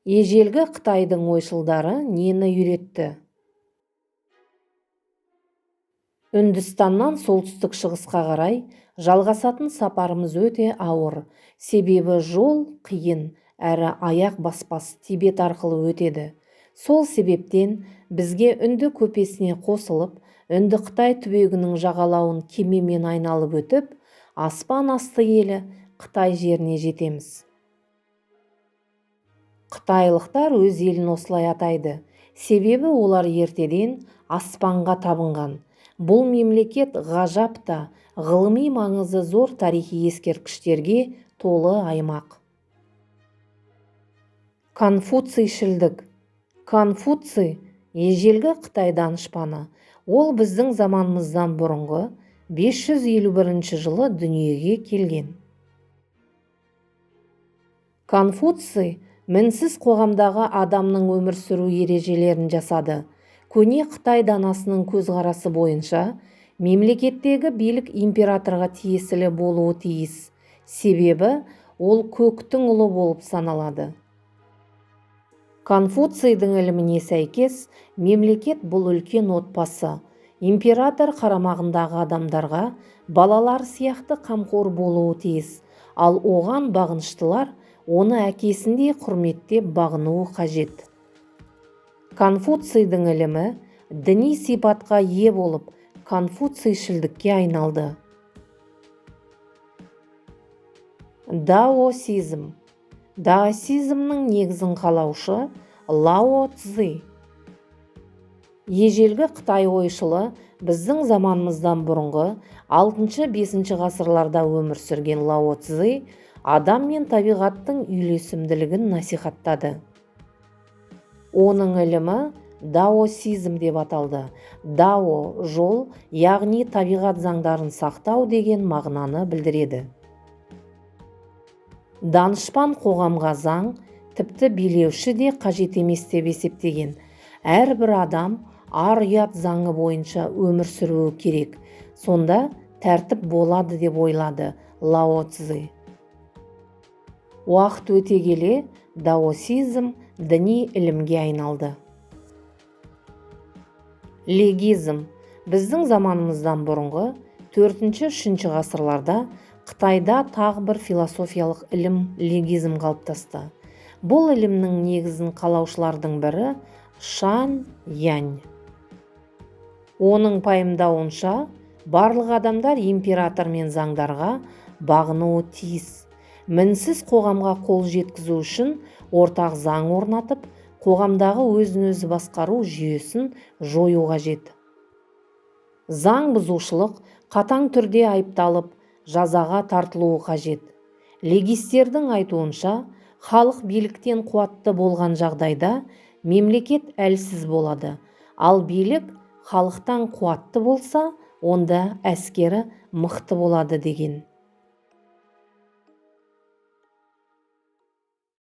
Ежелгі Қытайдың ойшылдары нені үйретті? Үндістаннан солтүстік шығысқа қарай жалғасатын сапарымыз өте ауыр, себебі жол қиын әрі аяқ баспас Тибет арқылы өтеді. Сол себептен бізге Үнді көпесіне қосылып, Үнді-Қытай түбегінің жағалауын кемемен айналып өтіп, аспан асты елі Қытай жеріне жетеміз. Қытайлықтар өз елін осылай атайды, себебі олар ертеден аспанға табынған. Бұл мемлекет ғажап та, ғылыми маңызы зор тарихи ескерткіштерге толы аймақ. Конфуцийшілдік. Конфуций ежелгі Қытай данышпаны. Ол біздің заманымыздан бұрынғы 551 жылы дүниеге келген. Конфуций мінсіз қоғамдағы адамның өмір сүру ережелерін жасады. Көне Қытай данасының көзқарасы бойынша, мемлекеттегі билік императорға тиесілі болуы тиіс, себебі ол көктің ұлы болып саналады. Конфуцийдің іліміне сәйкес, мемлекет бұл үлкен отбасы. Император қарамағындағы адамдарға балалар сияқты қамқор болуы тиіс, ал оған бағыныштылар оны әкесіндей құрметтеп бағынуы қажет. Конфуцийдің ілімі діни сипатқа ие болып, конфуцийшілдікке айналды. Даосизм. Даосизмнің негізін қалаушы Лао Цзи. Ежелгі Қытай ойшылы біздің заманымыздан бұрынғы 6-5 ғасырларда өмір сүрген Лао Цзи адам мен табиғаттың үйлесімділігін насихаттады. Оның ілімі даосизм деп аталды. Дао – жол, яғни табиғат заңдарын сақтау деген мағынаны білдіреді. Данышпан қоғамға заң, тіпті билеуші де қажет емес деп есептеген. Әрбір адам ар-ұят заңы бойынша өмір сүруі керек. Сонда тәртіп болады деп ойлады Лао Цзи. Уақыт өте келе, даосизм діни ілімге айналды. Легизм. Біздің заманымыздан бұрынғы 4-3 ғасырларда Қытайда тағы бір философиялық ілім легизм қалыптасты. Бұл ілімнің негізін қалаушылардың бірі Шань Янь. Оның пайымдауынша, барлық адамдар император мен заңдарға бағынуы тиіс. Мінсіз қоғамға қол жеткізу үшін ортақ заң орнатып, қоғамдағы өзін-өзі басқару жүйесін жою қажет. Заң бұзушылық қатаң түрде айыпталып, жазаға тартылуы қажет. Легистердің айтуынша, халық биліктен қуатты болған жағдайда мемлекет әлсіз болады, ал билік халықтан қуатты болса, онда әскері мықты болады деген.